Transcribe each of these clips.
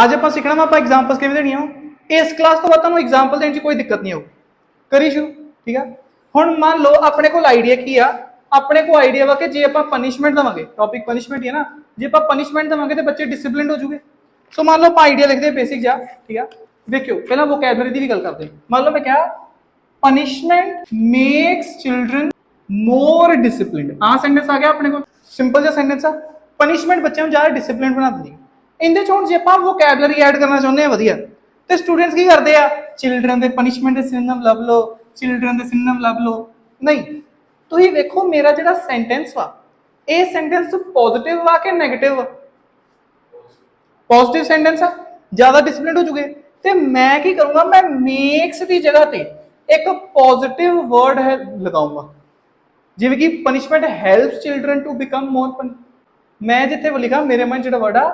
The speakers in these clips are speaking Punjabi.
ਅੱਜ ਆਪਾਂ ਸਿੱਖਣਾ ਵਾ ਆਪਾਂ ਐਗਜ਼ਾਮਪਲਸ ਕਿਵੇਂ ਦੇਣੀਆਂ। ਇਸ ਕਲਾਸ ਤੋਂ ਬਾਅਦ ਤੁਹਾਨੂੰ ਐਗਜ਼ਾਮਪਲ ਦੇਣ 'ਚ ਕੋਈ ਦਿੱਕਤ ਨਹੀਂ ਆਊ। ਕਰੀ ਸ਼ੁਰੂ, ਠੀਕ ਆ। ਹੁਣ ਮੰਨ ਲਓ ਆਪਣੇ ਕੋਲ ਆਈਡੀਆ ਕੀ ਆ, ਆਪਣੇ ਕੋਲ ਆਈਡੀਆ ਵਾ ਕਿ ਜੇ ਆਪਾਂ ਪਨਿਸ਼ਮੈਂਟ ਦੇਵਾਂਗੇ, ਟੌਪਿਕ ਪਨਿਸ਼ਮੈਂਟ ਹੀ ਹੈ ਨਾ, ਜੇ ਆਪਾਂ ਪਨਿਸ਼ਮੈਂਟ ਦੇਵਾਂਗੇ ਤੇ ਬੱਚੇ ਡਿਸਪਲਿਨਡ ਹੋ ਜੂਗੇ। ਸੋ ਮੰਨ ਲਓ ਆਪਾਂ ਆਈਡੀਆ ਲਿਖਦੇ ਬੇਸਿਕ ਜਾ, ਠੀਕ ਆ। ਵੇਖਿਓ ਪਹਿਲਾਂ ਵੋਕੈਬਲਰੀ ਦੀ ਵੀ ਗੱਲ ਕਰਦੇ। ਮੰਨ ਲਓ ਮੈਂ ਕਿਹਾ ਪਨਿਸ਼ਮੈਂਟ ਮੇਕਸ ਚਿਲड्रन ਮੋਰ ਡਿਸਪਲਿਨਡ। ਆਹ ਸੈਂਟੈਂਸ ਆ ਗਿਆ ਆਪਣੇ ਕੋਲ, ਸਿੰਪਲ ਜਿਹਾ ਸੈਂਟੈਂਸ ਆ। ਪਨਿਸ਼ਮੈਂਟ ਬੱਚਿਆਂ ਨੂੰ ਜ਼ਿਆਦਾ ਡਿਸਪਲਿਨਡ ਬਣਾ ਦਿੰਦੀ। ਇਹਦੇ ਚ ਹੁਣ ਜੇ ਆਪਾਂ ਵੋਕੈਬਲਰੀ ਐਡ ਕਰਨਾ ਚਾਹੁੰਦੇ ਆ ਵਧੀਆ, ਤੇ ਸਟੂਡੈਂਟਸ ਕੀ ਕਰਦੇ ਆ, ਚਿਲड्रन ਦੇ ਪਨਿਸ਼ਮੈਂਟ ਦੇ ਸਿਨੋਨਿਮ ਲੱਭ ਲਓ, ਚਿਲड्रन ਦੇ ਸਿਨੋਨਿਮ ਲੱਭ ਲਓ। ਨਹੀਂ, ਤੁਸੀਂ ਵੇਖੋ ਮੇਰਾ ਜਿਹੜਾ ਸੈਂਟੈਂਸ ਵਾ, ਇਹ ਸੈਂਟੈਂਸ ਪੋਜ਼ਿਟਿਵ ਵਾ ਕਿ ਨੈਗੇਟਿਵ ਵਾ? ਪੋਜ਼ਿਟਿਵ ਸੈਂਟੈਂਸ ਆ, ਜ਼ਿਆਦਾ ਡਿਸਪਲਿਨਡ ਹੋ ਜੂਗੇ। ਤੇ ਮੈਂ ਕੀ ਕਰੂੰਗਾ, ਮੈਂ ਮੇਕਸ ਦੀ ਜਗ੍ਹਾ ਤੇ ਇੱਕ ਪੋਜ਼ਿਟਿਵ ਵਰਡ ਹੈ ਲਗਾਉਂਗਾ, ਜਿਵੇਂ ਕਿ punishment helps children to become more. ਮੈਂ ਜਿੱਥੇ ਲਿਖਾ ਮੇਰੇ ਮਨ ਜਿਹੜਾ ਵਰਡ ਆ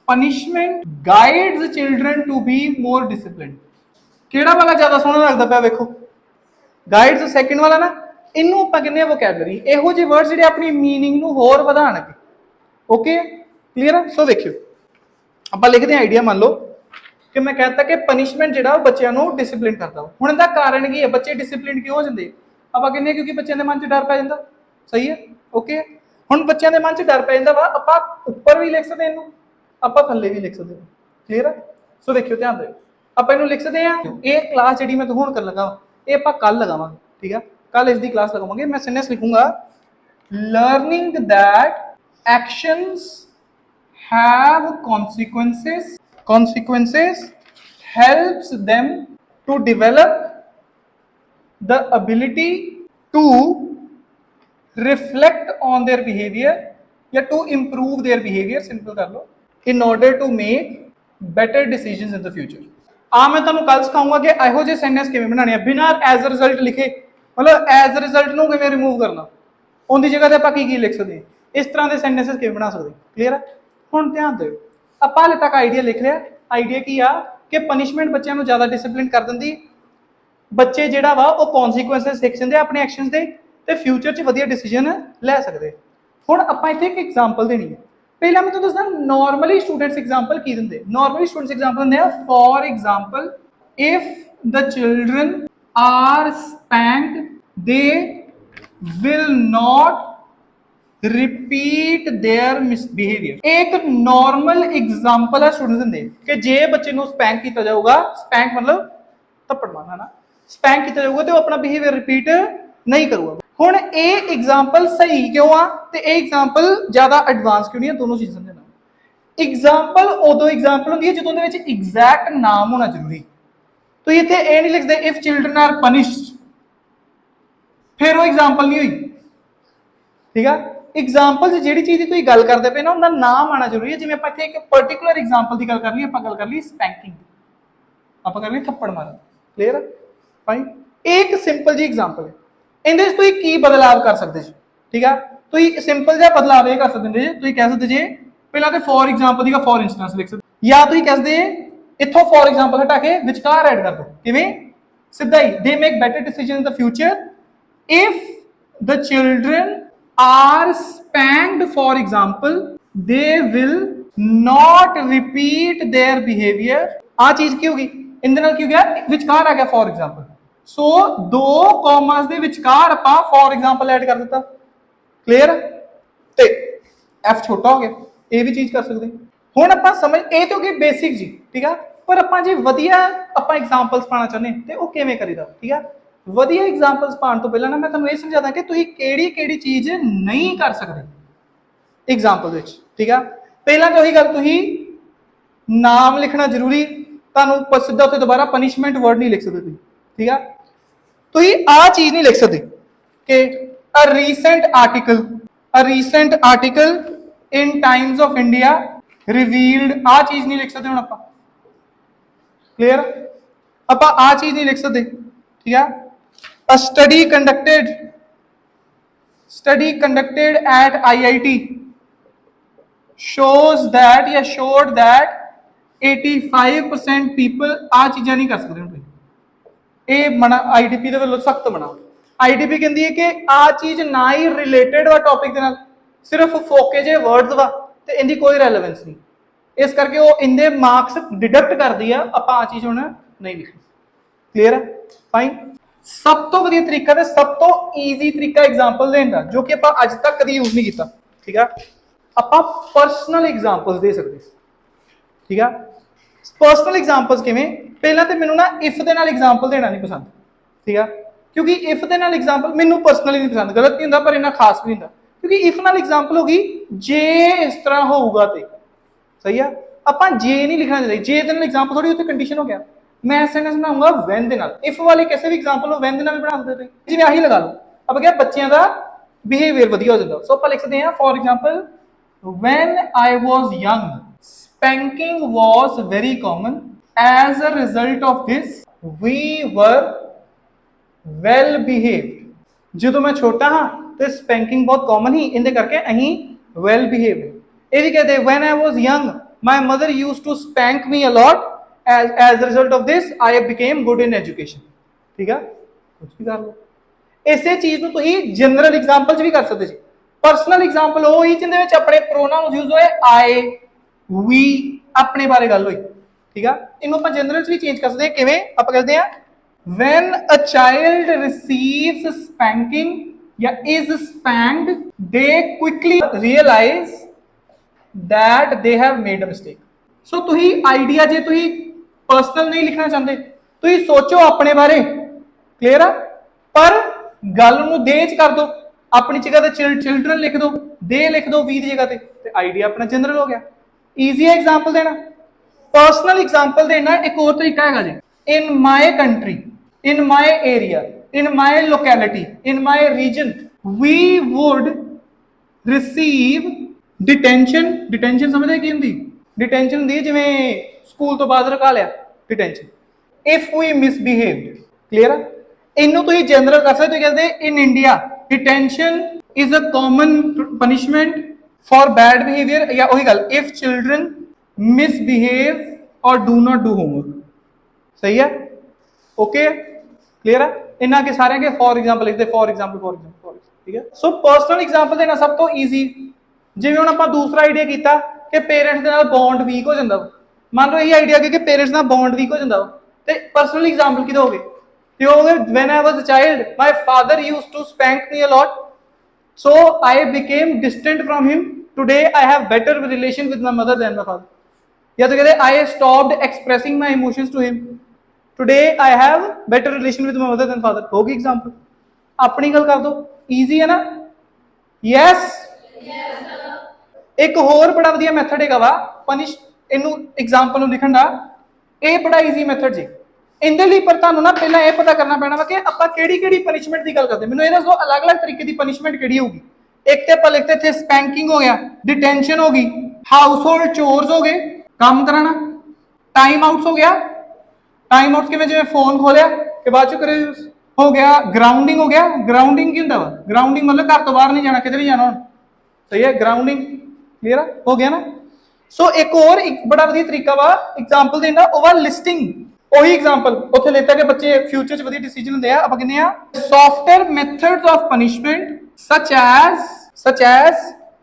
punishment guides children to be more disciplined. ਕਿਹੜਾ ਵਾਲਾ ਜ਼ਿਆਦਾ ਸੋਹਣਾ ਲੱਗਦਾ ਪਿਆ? ਵੇਖੋ ਗਾਈਡਸ ਸੈਕਿੰਡ ਵਾਲਾ ਨਾ। ਇਹਨੂੰ ਆਪਾਂ ਕਹਿੰਦੇ ਆ ਵੋਕੈਬਲਰੀ। ਇਹੋ ਜਿਹੇ ਵਰਡਸ ਜਿਹੜੇ ਆਪਣੀ ਮੀਨਿੰਗ ਨੂੰ ਹੋਰ ਵਧਾਣਗੇ। ਓਕੇ, ਕਲੀਅਰ ਆ? ਸੋ ਦੇਖਿਓ ਆਪਾਂ ਲਿਖਦੇ ਆ ਆਈਡੀਆ। ਮੰਨ ਲਓ ਕਿ ਮੈਂ कहता ਕਿ ਪਨਿਸ਼ਮੈਂਟ ਜਿਹੜਾ ਉਹ ਬੱਚਿਆਂ ਨੂੰ ਡਿਸਪਲਿਨ ਕਰਦਾ। ਹੁਣ ਇਹਦਾ ਕਾਰਨ ਕੀ ਹੈ? ਬੱਚੇ ਡਿਸਪਲਿਨ ਕਿਉਂ ਹੋ ਜਾਂਦੇ? ਆਪਾਂ ਕਹਿੰਦੇ ਕਿਉਂਕਿ ਬੱਚਿਆਂ ਦੇ ਮਨ 'ਚ ਡਰ ਪੈ ਜਾਂਦਾ। ਸਹੀ ਹੈ, ਓਕੇ। ਹੁਣ ਬੱਚਿਆਂ ਦੇ ਮਨ 'ਚ ਡਰ ਪੈ ਜਾਂਦਾ ਵਾ, ਆਪਾਂ ਉੱਪਰ ਵੀ ਲਿਖ ਸਕਦੇ ਇਹਨੂੰ, ਆਪਾਂ ਥੱਲੇ ਵੀ ਲਿਖ ਸਕਦੇ ਹਾਂ। ਕਲੀਅਰ ਆ? ਸੋ ਦੇਖਿਓ ਧਿਆਨ ਦਿਓ, ਆਪਾਂ ਇਹਨੂੰ ਲਿਖ ਸਕਦੇ ਹਾਂ। ਇਹ ਕਲਾਸ ਜਿਹੜੀ ਮੈਂ ਹੁਣ ਕਰਨ ਲੱਗਾ ਇਹ ਆਪਾਂ ਕੱਲ ਲਗਾਵਾਂਗੇ, ਠੀਕ ਆ। ਕੱਲ ਇਸ ਦੀ ਕਲਾਸ ਲਗਾਵਾਂਗੇ। ਮੈਂ ਸੈਂਟੈਂਸ ਲਿਖੂੰਗਾ learning that actions have consequences helps them to develop the ability to reflect on their behavior या to improve their behavior, simple कर लो, in order to make better decisions in the future। मैं ਤੁਹਾਨੂੰ ਕੱਲ ਸਿਖਾਉਂਗਾ ਕਿ ਇਹੋ ਜਿਹੇ ਸੈਂਟੈਂਸ ਕਿਵੇਂ ਬਣਾਉਣੇ ਆ ਬਿਨਾਂ ਐਜ਼ ਅ ਰਿਜ਼ਲਟ ਲਿਖੇ। ਮਤਲਬ ਐਜ਼ ਅ ਰਿਜ਼ਲਟ ਨੂੰ ਕਿਵੇਂ ਰਿਮੂਵ ਕਰਨਾ, ਉਹਦੀ ਜਗ੍ਹਾ ਤੇ ਆਪਾਂ ਕੀ ਲਿਖ ਸਕਦੇ ਹਾਂ, ਇਸ ਤਰ੍ਹਾਂ ਦੇ ਸੈਂਟੈਂਸਸ ਕਿਵੇਂ ਬਣਾ ਸਕਦੇ। ਕਲੀਅਰ ਆ? ਹੁਣ ਧਿਆਨ ਦਿਓ, ਆਪਾਂ ਹਾਲੇ ਤੱਕ ਆਈਡੀਆ ਲਿਖ ਲਿਆ। ਆਈਡੀਆ ਕੀ ਆ ਕਿ ਪਨਿਸ਼ਮੈਂਟ ਬੱਚਿਆਂ ਨੂੰ ਜ਼ਿਆਦਾ ਡਿਸਪਲਿਨ ਕਰ ਦਿੰਦੀ। ਬੱਚੇ ਜਿਹੜਾ ਵਾ ਉਹ ਕੌਨਸੀਕੁਐਂਸਸ ਸਿੱਖ ਜਾਂਦੇ ਆਪਣੇ ਐਕਸ਼ਨਸ ਦੇ, ਤੇ ਫਿਊਚਰ 'ਚ ਵਧੀਆ ਡਿਸੀਜਨ ਲੈ ਸਕਦੇ। ਹੁਣ ਆਪਾਂ ਇੱਥੇ ਇੱਕ ਐਗਜ਼ਾਮਪਲ ਦੇਣੀ ਹੈ। ਪਹਿਲਾਂ ਮੈਂ ਤੁਹਾਨੂੰ ਦੱਸਦਾ ਨਾਰਮਲੀ ਸਟੂਡੈਂਟਸ ਐਗਜ਼ਾਮਪਲ ਕੀ ਦਿੰਦੇ। ਨਾਰਮਲੀ ਸਟੂਡੈਂਟਸ ਐਗਜ਼ਾਮਪਲ ਦਿੰਦੇ ਆ for example if the children are spanked they will not repeat their misbehaviour. ਇੱਕ ਨਾਰਮਲ ਐਗਜ਼ਾਮਪਲ ਹੈ ਸਟੂਡੈਂਟਸ ਦਿੰਦੇ ਕਿ ਜੇ ਬੱਚੇ ਨੂੰ ਸਪੈਂਕ ਕੀਤਾ ਜਾਊਗਾ, ਸਪੈਂਕ ਮਤਲਬ ਥੱਪੜ ਮਾਰਨਾ ਨਾ, ਸਪੈਂਕ ਕੀਤਾ ਜਾਊਗਾ ਤੇ ਉਹ ਆਪਣਾ ਬਿਹੇਵੀਅਰ ਰਿਪੀਟ ਨਹੀਂ ਕਰੂਗਾ। ਹੁਣ ਇਹ ਐਗਜ਼ਾਮਪਲ ਸਹੀ ਕਿਉਂ ਆ ਤੇ ਇਹ ਐਗਜ਼ਾਮਪਲ ਜ਼ਿਆਦਾ ਐਡਵਾਂਸ ਕਿਉਂ ਨਹੀਂ ਆ? ਦੋਨੋਂ ਚੀਜ਼ਾਂ ਸਮਝਣਾ। ਐਗਜ਼ਾਮਪਲ ਉਦੋਂ ਐਗਜ਼ਾਮਪਲ ਹੁੰਦੀ ਹੈ ਜਦੋਂ ਉਹਦੇ ਵਿੱਚ ਐਗਜ਼ੈਕਟ ਨਾਮ ਹੋਣਾ ਜ਼ਰੂਰੀ। ਤੁਸੀਂ ਇੱਥੇ ਇਹ ਨਹੀਂ ਲਿਖਦੇ ਇਫ ਚਿਲड्रन ਆਰ ਪਨਿਸ਼ਡ, ਫਿਰ ਉਹ ਐਗਜ਼ਾਮਪਲ ਨਹੀਂ ਹੋਈ। ਠੀਕ ਆ? ਐਗਜ਼ਾਮਪਲ 'ਚ ਜਿਹੜੀ ਚੀਜ਼ ਦੀ ਤੁਸੀਂ ਗੱਲ ਕਰਦੇ ਪਏ ਨਾ ਉਹਦਾ ਨਾਮ ਆਣਾ ਜ਼ਰੂਰੀ ਹੈ। ਜਿਵੇਂ ਆਪਾਂ ਇੱਥੇ ਇੱਕ ਪਾਰਟਿਕੂਲਰ ਐਗਜ਼ਾਮਪਲ ਦੀ ਗੱਲ ਕਰ ਲਈ, ਆਪਾਂ ਗੱਲ ਕਰ ਲਈ ਸਪੈਂਕਿੰਗ, ਆਪਾਂ ਕਰ ਲਈ ਥੱਪੜ ਮਾਰਨ। ਕਲੀਅਰ? ਫਾਈਨ। ਇਹ ਇੱਕ ਸਿੰਪਲ ਜੀ ਐਗਜ਼ਾਮਪਲ ਹੈ। ਇਹਦੇ ਵਿੱਚ ਤੁਸੀਂ ਕੀ ਬਦਲਾਵ ਕਰ ਸਕਦੇ ਜੀ? ਠੀਕ ਆ, ਤੁਸੀਂ ਸਿੰਪਲ ਜਿਹਾ ਬਦਲਾਵ ਇਹ ਕਰ ਸਕਦੇ ਜੇ, ਤੁਸੀਂ ਕਹਿ ਸਕਦੇ ਜੇ ਪਹਿਲਾਂ ਤੇ for example the for instance ਲਿਖ ਸਕਦੇ, ਜਾਂ ਤੁਸੀਂ ਕਹਿ ਸਕਦੇ ਇੱਥੋਂ ਫॉर ਐਗਜ਼ਾਮਪਲ ਹਟਾ ਕੇ ਵਿਚਕਾਰ ਐਡ ਕਰ ਦਿਓ। ਕਿਵੇਂ? ਸਿੱਧਾ ਹੀ ਦੇ make better decision in the future if the children are spanked, for example they will not repeat their behavior। ਆ ਚੀਜ਼ ਕੀ ਹੋਗੀ ਇਹਦੇ ਨਾਲ? ਕੀ ਹੋ ਗਿਆ? ਵਿਚਕਾਰ ਆ ਗਿਆ for example। ਸੋ ਦੋ ਕੌਮਾਸ ਦੇ ਵਿਚਕਾਰ ਆਪਾਂ for example ਐਡ ਕਰ ਦਿੱਤਾ। ਕਲੀਅਰ? ਤੇ f ਛੋਟਾ ਹੋ ਗਿਆ, ਇਹ ਵੀ ਚੀਜ਼ ਕਰ ਸਕਦੇ। ਹੁਣ ਆਪਾਂ ਸਮਝ, ਇਹ ਤਾਂ ਕਿ ਬੇਸਿਕ ਜੀ, ਠੀਕ ਆ। ਪਰ ਆਪਾਂ ਜੇ ਵਧੀਆ ਆਪਾਂ ਐਗਜ਼ਾਮਪਲਸ ਪਾਣਾ ਚਾਹੁੰਦੇ ਤੇ ਉਹ ਕਿਵੇਂ ਕਰੀਦਾ? ਠੀਕ ਆ, ਵਧੀਆ ਐਗਜ਼ਾਮਪਲਸ ਪਾਉਣ ਤੋਂ ਪਹਿਲਾਂ ਨਾ ਮੈਂ ਤੁਹਾਨੂੰ ਇਹ ਸਮਝਾਦਾ ਕਿ ਤੁਸੀਂ ਕਿਹੜੀ ਕਿਹੜੀ ਚੀਜ਼ ਨਹੀਂ ਕਰ ਸਕਦੇ ਐਗਜ਼ਾਮਪਲ ਵਿੱਚ। ਠੀਕ ਆ, ਪਹਿਲਾਂ ਤਾਂ ਉਹੀ ਗੱਲ, ਤੁਸੀਂ ਨਾਮ ਲਿਖਣਾ ਜ਼ਰੂਰੀ। ਤੁਹਾਨੂੰ ਸਿੱਧਾ ਉੱਥੇ ਦੁਬਾਰਾ ਪਨਿਸ਼ਮੈਂਟ ਵਰਡ ਨਹੀਂ ਲਿਖ ਸਕਦੇ ਤੁਸੀਂ। ਠੀਕ ਆ, ਤੁਸੀਂ ਆਹ ਚੀਜ਼ ਨਹੀਂ ਲਿਖ ਸਕਦੇ ਕਿ a recent article in Times of India revealed. ਆਹ ਚੀਜ਼ ਨਹੀਂ ਲਿਖ ਸਕਦੇ ਹੁਣ ਆਪਾਂ। ਕਲੀਅਰ? ਆਪਾਂ ਆਹ ਚੀਜ਼ ਨਹੀਂ ਲਿਖ ਸਕਦੇ। ਠੀਕ ਆ, a study conducted at IIT showed that 85% people ਆ ਚੀਜ਼ਾਂ ਨਹੀਂ ਕਰ ਸਕਦੇ। ਹੁਣ ਇਹ ਮਨਾ IDP ਦੇ ਵੱਲੋਂ ਸਖਤ ਮਨਾ। IDP ਕਹਿੰਦੀ ਹੈ ਕਿ ਆ ਚੀਜ਼ ਨਾ ਹੀ ਰਿਲੇਟਡ ਵਾ ਟੌਪਿਕ ਦੇ ਨਾਲ, ਸਿਰਫ ਫੋਕੇ ਜੇ ਵਰਡਸ ਵਾ ਤੇ ਇਹਦੀ ਕੋਈ ਰੈਲੇਵੈਂਸ ਨਹੀਂ। इस करके वो इनके मार्क्स डिडक्ट करती है, आप आ चीज हुण नहीं लिखनी। क्लियर है? फाइन। सब तो वधिया तरीका ते सब तो ईजी तरीका एग्जाम्पल देने का जो कि आप अज तक कभी यूज नहीं किया, ठीक है, आप पर्सनल एग्जाम्पल्स दे सकते, ठीक है। पर्सनल एग्जाम्पल्स किवें? पहला तो मैनू ना इफ दे नाल एग्जाम्पल देना नहीं पसंद, ठीक है, क्योंकि इफ दे नाल एग्जाम्पल मैनू पर्सनली नहीं पसंद, गलत नहीं होंदा पर इन्ना खास भी नहीं होंदा, क्योंकि इफ नाल एग्जाम्पल होगी जे इस तरह होगा तो सही है, आप जे नहीं लिखना चाहिए, जे दे नाल एग्जाम्पल थोड़ी उत्ते कंडीशन हो गया। मैं सेंटेंस बनाऊंगा व्हेन दे नाल, इफ वाले किसी भी एग्जाम्पल हो व्हेन दे नाल भी बना सकते हो, जिवें आही लगा लो, अब क्या बच्चों का बिहेवियर वधिया हो जाता, सो आप लिख सकते हैं for example when I was young spanking was very common, as a result of this we were well behaved। जो मैं छोटा हाँ तो स्पैंकिंग बहुत कॉमन ही इनके करके अहीं वेल बिहेव्ड। ये भी कहते हैं when I was young my mother used to spank me a lot, as a result of this I became good in education। ठीक है, कुछ भी कर लो। इसे चीज ਨੂੰ ਤੁਸੀਂ ਜਨਰਲ ਐਗਜ਼ਾਮਪਲ ਚ ਵੀ ਕਰ ਸਕਦੇ ਜੀ। ਪਰਸਨਲ ਐਗਜ਼ਾਮਪਲ ਉਹ ਹੀ ਜਿੰਦੇ ਵਿੱਚ ਆਪਣੇ ਪ੍ਰੋਨਾਉਂਸ ਯੂਜ਼ ਹੋਏ ਆਈ, ਵੀ, ਆਪਣੇ ਬਾਰੇ ਗੱਲ ਹੋਈ, ਠੀਕ ਆ। ਇਹਨੂੰ ਆਪਾਂ ਜਨਰਲ ਚ ਵੀ ਚੇਂਜ ਕਰ ਸਕਦੇ ਹਾਂ, ਕਿਵੇਂ? ਆਪਾਂ ਕਹਿੰਦੇ ਆ when a child receives spanking या is spanked they quickly realize that they have made a mistake। so ਤੁਸੀਂ ਆਈਡੀਆ ਜੇ ਤੁਸੀਂ पर्सनल नहीं लिखना चाहते तो ये सोचो अपने बारे, क्लियर है, पर गल नूं दे च कर दो, अपनी जगह ते चिल्ड्रन लिख दो, दे लिख दो वी दी जगह ते आइडिया अपना जनरल हो गया। ईजी है एग्जाम्पल देना। पर्सनल एग्जाम्पल देना एक और तरीका है जी, in my country, in my area, in my locality, in my region we would receive detention. Detention समझते की होंदी? डिटेंशन होंदी जिवें स्कूल तो बाद रखा लिया, detention. If we misbehaved, clear है, इनू तुसीं जनरल कर सकते हो, कहते in India detention is a common punishment for bad behaviour, या वही गल इफ चिल्ड्रन मिसबिहेव और डू नॉट डू होमवर्क। सही है, ओके, क्लियर है। इन्ना के सारे के फॉर एग्जाम्पल लिखते, फॉर एग्जाम्पल, फॉर एग्जाम्पल, ठीक है। सो पर्सनल एग्जाम्पल देना सब तो ईजी। जिवें हुण आपां दूसरा आइडिया कीता कि पेरेंट्स दे नाल बॉन्ड वीक हो जांदा, मान लो यही आइडिया कि पेरेंट्स ना बॉन्ड वीक हो जाता, तो पर्सनल एग्जाम्पल कि दोगे? When I was a child my father used to spank me a lot, so I became distant from him, today I have better relation with my mother than my father. या तो कहते I stopped expressing my emotions to him, today I have better relation with my mother than father. होगी एग्जाम्पल, अपनी गल कर दो, ईजी है ना? यस। एक होर बड़ा वधिया मैथड है वा पनिश इनू एग्जाम्पल लिखण दा, ये बड़ा ईजी मैथड जी। इहदे लई पर तुहानू ना पहला यह पता करना पैना वा कि आपां किहड़ी-किहड़ी पनिशमेंट की गल करदे। मैनूं इह दसो अलग-अलग तरीके की पनिशमेंट किहड़ी होगी? एक ते आपां लिखते थे स्पैंकिंग हो गया, डिटेंशन हो गई, हाउस होल्ड चोर्स हो गए, काम कराना, टाइम आउट्स हो गया। टाइम आउट्स किवें? जिवें फोन खोलिया कि बाद चों करे हो गया, ग्राउंडिंग हो गया। ग्राउंडिंग की हुंदा वा? ग्राउंडिंग मतलब घर तो बाहर नहीं जाना, किते नहीं जाना। सही है, ग्राउंडिंग, क्लियर हो गया ना? सो एक और एक बड़ा वधिया तरीका वा एग्जाम्पल देना, वो वा लिस्टिंग। वही एग्जाम्पल उत्थे लेता कि बच्चे फ्यूचर च वधिया डिसीजन हुंदे आ, आपां कहने आ software methods of punishment such as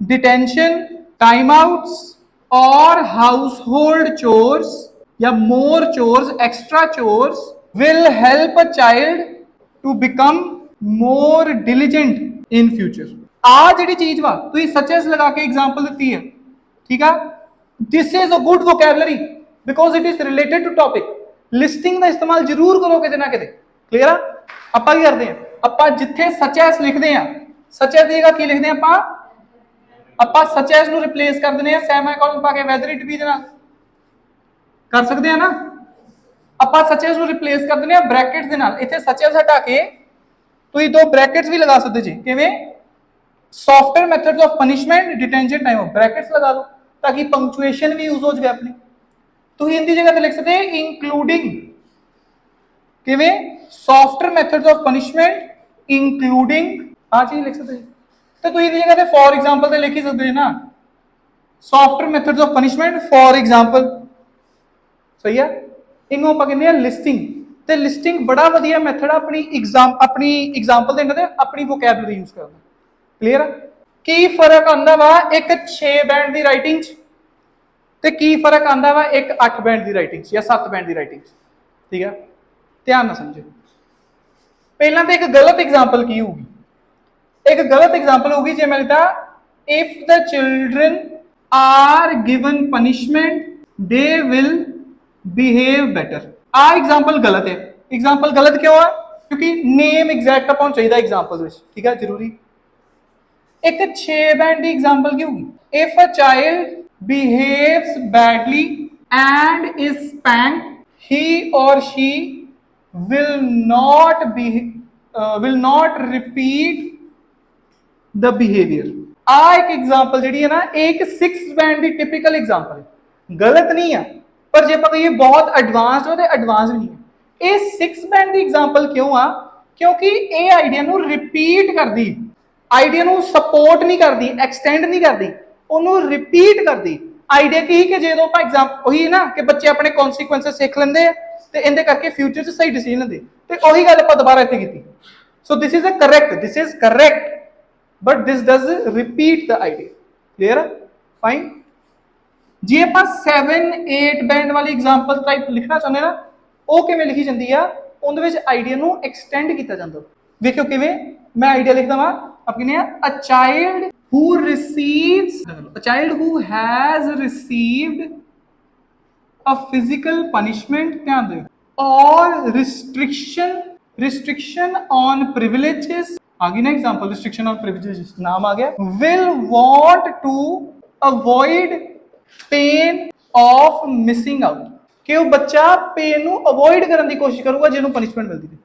detention, time outs और हाउसहोल्ड चोर्स या more chores, extra chores will help a child to become more diligent in future. आ जिहड़ी चीज वा तुसीं सच एज लगा के एग्जाम्पल दी है, ठीक है। This is a good vocabulary because it is related to topic. Listing का इस्तेमाल जरूर करो किते ना किते, क्लियर है। आपां की करते हैं, आपां जिथे सच एज लिखते हैं, सच एज देगा की लिखते हैं आपां सच एज नूं रिप्लेस कर देने सेमीकोलन पा के वेदर इट बी दे नाल कर सकते हैं ना। आपां सच एज नूं रिप्लेस कर देने ब्रैकेट्स दे नाल, इथे सच एज हटा के तुसीं दो ब्रैकेट्स भी लगा सकते जी। किवें? Software methods of punishment, detention, time of, brackets लगा दो ताकि पंक्चुएशन भी यूज हो जाए अपनी। तो हिंदी जगह पे लिख सकते हैं इंक्लूडिंग, किवें? Software methods of punishment including, आ चीज लिख सकते हैं। तो तुम हिंदी जगह पे फॉर एग्जांपल ते लिख ही सकते हैं ना, software methods of punishment for example. सही है, इनू आपां कहंदे आ लिस्टिंग। ते लिस्टिंग बड़ा वधिया मैथड अपनी एग्जांपल देने ते अपनी वोकैबुलरी यूज करना। क्लियर है? की फर्क आंदा वा एक 6 बैंड की राइटिंग ਤੇ ਕੀ ਫਰਕ ਆਂਦਾ ਵਾ ਇੱਕ 8 ਬੈਂਡ ਦੀ ਰਾਈਟਿੰਗ ਜਾਂ 7 ਬੈਂਡ ਦੀ ਰਾਈਟਿੰਗ। ਠੀਕ ਹੈ, ਧਿਆਨ ਨਾਲ ਸਮਝੋ। ਪਹਿਲਾਂ ਤਾਂ ਇੱਕ ਗਲਤ ਐਗਜ਼ਾਮਪਲ ਕੀ ਹੋਊਗੀ, ਇੱਕ ਗਲਤ ਐਗਜ਼ਾਮਪਲ ਹੋਊਗੀ ਜੇ ਮੈਂ ਲਿਖਦਾ if the children are given punishment they will behave better। ਆ ਐਗਜ਼ਾਮਪਲ ਗਲਤ ਹੈ। ਐਗਜ਼ਾਮਪਲ ਗਲਤ ਕਿਉਂ ਆ? ਕਿਉਂਕਿ ਨੇਮ ਐਗਜ਼ੈਕਟ ਆਪਾਂ ਨੂੰ ਚਾਹੀਦਾ ਐਗਜ਼ਾਮਪਲ ਵਿੱਚ। ਠੀਕ ਹੈ, ਜ਼ਰੂਰੀ। ਇੱਕ 6 ਬੈਂਡ ਦੀ ਐਗਜ਼ਾਮਪਲ ਕੀ ਹੋਊਗੀ? if a child behaves badly and is spanked he or she will not repeat the behavior। ਆ ਇੱਕ ਐਗਜ਼ਾਮਪਲ ਜਿਹੜੀ ਹੈ ਨਾ, ਇੱਕ 6 ਬੈਂਡ ਦੀ ਟਿਪੀਕਲ ਐਗਜ਼ਾਮਪਲ ਹੈ। ਗਲਤ ਨਹੀਂ ਆ, ਪਰ ਜੇ ਆਪਾਂ ਕਹੀਏ ਬਹੁਤ ਐਡਵਾਂਸਡ ਹੋ ਤੇ ਐਡਵਾਂਸ ਵੀ ਨਹੀਂ ਹੈ। ਇਹ 6 ਬੈਂਡ ਦੀ ਐਗਜ਼ਾਮਪਲ ਕਿਉਂ ਆ? ਕਿਉਂਕਿ ਇਹ ਆਈਡੀਆ ਨੂੰ ਰਿਪੀਟ ਕਰਦੀ, ਆਈਡੀਆ ਨੂੰ ਸਪੋਰਟ ਨਹੀਂ ਕਰਦੀ, ਐਕਸਟੈਂਡ ਨਹੀਂ ਕਰਦੀ, ਉਹਨੂੰ ਰਿਪੀਟ ਕਰਦੀ। ਆਈਡੀਆ ਕੀ ਕਿ ਜਦੋਂ ਆਪਾਂ ਐਗਜ਼ਾਮਪਲ ਉਹੀ ਨਾ ਕਿ ਬੱਚੇ ਆਪਣੇ ਕਨਸੀਕੁਐਂਸਸ ਸਿੱਖ ਲੈਂਦੇ ਆ ਤੇ ਇਹਦੇ ਕਰਕੇ ਫਿਊਚਰ 'ਚ ਸਹੀ ਡਿਸੀਜਨ ਲੈਂਦੇ, ਤੇ ਉਹੀ ਗੱਲ ਆਪਾਂ ਦੁਬਾਰਾ ਇੱਥੇ ਕੀਤੀ। So this is correct but this does repeat the idea। clear? fine। ਜੇ ਆਪਾਂ 7-8 ਬੈਂਡ ਵਾਲੀ ਐਗਜ਼ਾਮਪਲ ਟਾਈਪ ਲਿਖਣਾ ਚਾਹੁੰਦੇ ਨਾ, ਉਹ ਕਿਵੇਂ ਲਿਖੀ ਜਾਂਦੀ ਆ? ਉਹਦੇ ਵਿੱਚ ਆਈਡੀਆ ਨੂੰ ਐਕਸਟੈਂਡ ਕੀਤਾ ਜਾਂਦਾ। ਵੇਖਿਓ ਕਿਵੇਂ। ਮੈਂ ਆਈਡੀਆ ਲਿਖਦਾ ਵਾਂ, ਆਪਾਂ ਕਹਿੰਦੇ ਆ a child who has received a physical punishment, ਧਿਆਨ ਦਿਓ, or restriction on privileges, आ गई ना एग्जांपल, रिस्ट्रिक्शन ऑन प्रिविलेजेस नाम आ गया, will want to avoid pain of missing out, कि वो बच्चा पेन ਨੂੰ ਅਵੋਇਡ ਕਰਨ ਦੀ ਕੋਸ਼ਿਸ਼ ਕਰੂਗਾ ਜਿਹਨੂੰ ਪਨਿਸ਼ਮੈਂਟ ਮਿਲਦੀ ਹੈ।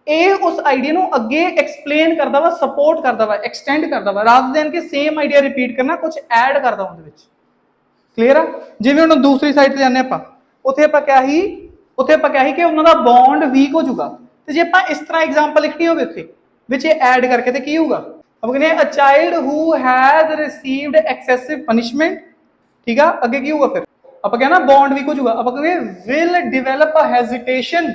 ਇਹ ਉਸ ਆਈਡੀਆ ਨੂੰ ਅੱਗੇ ਐਕਸਪਲੇਨ ਕਰਦਾ ਵਾ, ਸਪੋਰਟ ਕਰਦਾ ਵਾ, ਐਕਸਟੈਂਡ ਕਰਦਾ ਵਾ, ਰਾਦਰ ਦੈਨ ਕਿ ਸੇਮ ਆਈਡੀਆ ਰਿਪੀਟ ਕਰਨਾ, ਕੁਝ ਐਡ ਕਰਦਾ ਉਹਦੇ ਵਿੱਚ। ਕਲੀਅਰ ਆ? ਜਿਵੇਂ ਹੁਣ ਦੂਸਰੀ ਸਾਈਡ ਤੇ ਜਾਂਦੇ ਆਪਾਂ, ਉੱਥੇ ਆਪਾਂ ਕਿਹਾ ਸੀ ਕਿ ਉਹਨਾਂ ਦਾ ਬੌਂਡ ਵੀਕ ਹੋ ਜਾਊਗਾ, ਤੇ ਜੇ ਆਪਾਂ ਇਸ ਤਰ੍ਹਾਂ ਐਗਜ਼ਾਮਪਲ ਲਿਖਣੀ ਹੋਵੇ ਉੱਥੇ ਵਿੱਚ ਇਹ ਐਡ ਕਰਕੇ ਤੇ ਕੀ ਹੋਊਗਾ? ਆਪਾਂ ਕਹਿੰਦੇ ਆ child who has received excessive punishment. ਠੀਕ ਆ, ਅੱਗੇ ਕੀ ਹੋਊਗਾ ਫਿਰ? ਆਪਾਂ ਕਹਿੰਦੇ ਨਾ ਬੌਂਡ ਵੀਕ ਹੋ ਜਾਊਗਾ, ਆਪਾਂ ਕਹਿੰਦੇ will develop a hesitation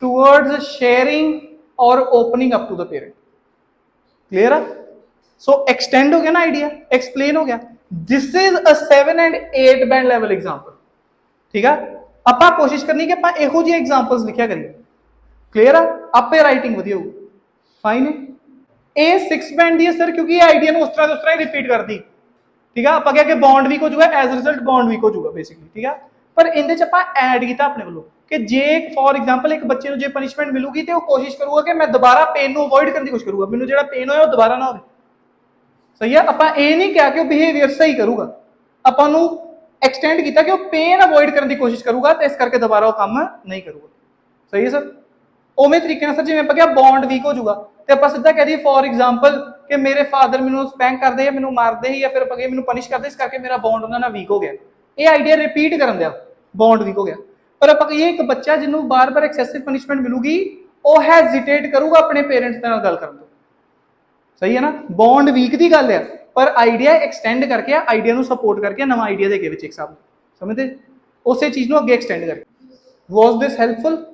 towards sharing or opening up to the parent. Clear ਆ? ਸੋ ਐਕਸਟੈਂਡ ਹੋ ਗਿਆ ਨਾ ਆਈਡੀਆ, ਐਕਸਪਲੇਨ ਹੋ ਗਿਆ। This is a 7 and 8 band level example. ਠੀਕ ਆ, ਆਪਾਂ ਕੋਸ਼ਿਸ਼ ਕਰਨੀ ਕਿ ਆਪਾਂ ਇਹੋ ਜਿਹੇ ਐਗਜ਼ਾਮਪਲਸ ਲਿਖਿਆ ਕਰੀਏ। ਕਲੀਅਰ ਆ? ਆਪੇ ਰਾਈਟਿੰਗ ਵਧੀਆ ਹੋਊ। फाइन है। ये 6 बैंड दी है सर, क्योंकि ये आइडिया उस तरह ही रिपीट करती। ठीक है, ਆਪਾਂ ਕਿਹਾ ਕਿ ਬੌਂਡ ਵੀਕ ਹੋ ਜਾਊਗਾ, ਐਜ਼ ਰਿਜ਼ਲਟ ਬੌਂਡ ਵੀਕ ਹੋ ਜਾਊਗਾ ਬੇਸਿਕਲੀ। ਠੀਕ ਹੈ, ਪਰ ਇਹਦੇ ਚ ਆਪਾਂ ਐਡ ਕੀਤਾ ਆਪਣੇ ਵੱਲੋਂ ਕਿ ਜੇ ਫੋਰ ਐਗਜ਼ਾਮਪਲ ਇੱਕ ਬੱਚੇ ਨੂੰ ਜੇ ਪਨਿਸ਼ਮੈਂਟ ਮਿਲੂਗੀ ਤੇ ਉਹ ਕੋਸ਼ਿਸ਼ ਕਰੂਗਾ ਕਿ ਮੈਂ ਦੁਬਾਰਾ ਪੇਨ ਨੂੰ ਅਵੋਇਡ ਕਰਨ ਦੀ ਕੋਸ਼ਿਸ਼ ਕਰੂਗਾ, ਮੈਨੂੰ ਜਿਹੜਾ ਪੇਨ ਹੋਇਆ ਉਹ ਦੁਬਾਰਾ ਨਾ ਹੋਵੇ। ਸਹੀ ਹੈ, ਆਪਾਂ ਇਹ ਨਹੀਂ ਕਿਹਾ ਕਿ ਉਹ ਬਿਹੇਵੀਅਰ ਸਹੀ ਕਰੂਗਾ, ਆਪਾਂ ਨੂੰ ਐਕਸਟੈਂਡ ਕੀਤਾ ਕਿ ਉਹ ਪੇਨ ਅਵੋਇਡ ਕਰਨ ਦੀ ਕੋਸ਼ਿਸ਼ ਕਰੂਗਾ ਤੇ ਇਸ ਕਰਕੇ ਦੁਬਾਰਾ ਉਹ ਕੰਮ ਨਹੀਂ ਕਰੂਗਾ। ਸਹੀ ਹੈ ਸਰ? ਉਵੇਂ ਤਰੀਕੇ ਨਾਲ ਸਰ ਜਿਵੇਂ ਆਪਾਂ ਕਿਹਾ ਬੌਂਡ ਵੀਕ ਹੋ ਜਾਊਗਾ ਤੇ ਆਪਾਂ ਸਿੱਧਾ ਕਹਿ ਦਈਏ ਫੋਰ ਐਗਜ਼ਾਮਪਲ ਕਿ ਮੇਰੇ ਫਾਦਰ ਮੈਨੂੰ ਸਪੈਂਕ ਕਰਦੇ ਜਾਂ ਮੈਨੂੰ ਮਾਰਦੇ ਸੀ ਜਾਂ ਫਿਰ ਆਪਾਂ ਕਹੀਏ ਮੈਨੂੰ ਪਨਿਸ਼ ਕਰਦੇ, ਇਸ ਕਰਕੇ ਮੇਰਾ ਬੌਂਡ ਉਹਨਾਂ ਨਾਲ ਵੀਕ ਹੋ ਗਿਆ। ਇਹ ਆਈਡੀਆ ਰਿਪੀਟ ਕਰਨ ਦਿਆ, ਬੌਂਡ ਵੀਕ ਹੋ ਗਿਆ। ਪਰ ਆਪਾਂ ਕਹੀਏ ਇੱਕ ਬੱਚਾ ਜਿਹਨੂੰ ਬਾਰ-ਬਾਰ ਐਕਸੈਸਿਵ ਪਨਿਸ਼ਮੈਂਟ ਮਿਲੂਗੀ, ਉਹ ਹੈਜ਼ਿਟੇਟ ਕਰੂਗਾ ਆਪਣੇ ਪੇਰੈਂਟਸ ਦੇ ਨਾਲ ਗੱਲ ਕਰਨ ਤੋਂ। ਸਹੀ ਹੈ ਨਾ? ਬੌਂਡ ਵੀਕ ਦੀ ਗੱਲ ਹੈ, ਪਰ ਆਈਡੀਆ ਐਕਸਟੈਂਡ ਕਰਕੇ, ਆਈਡੀਆ ਨੂੰ ਸਪੋਰਟ ਕਰਕੇ, ਨਵਾਂ ਆਈਡੀਆ ਦੇ ਕੇ ਵਿੱਚ ਇੱਕ ਸਾਬ ਸਮਝਦੇ, ਉਸੇ ਚੀਜ਼ ਨੂੰ ਅੱਗੇ ਐਕਸਟੈਂਡ ਕਰਕੇ। ਵਾਸ ਦਿਸ ਹੈਲਪਫੁਲ?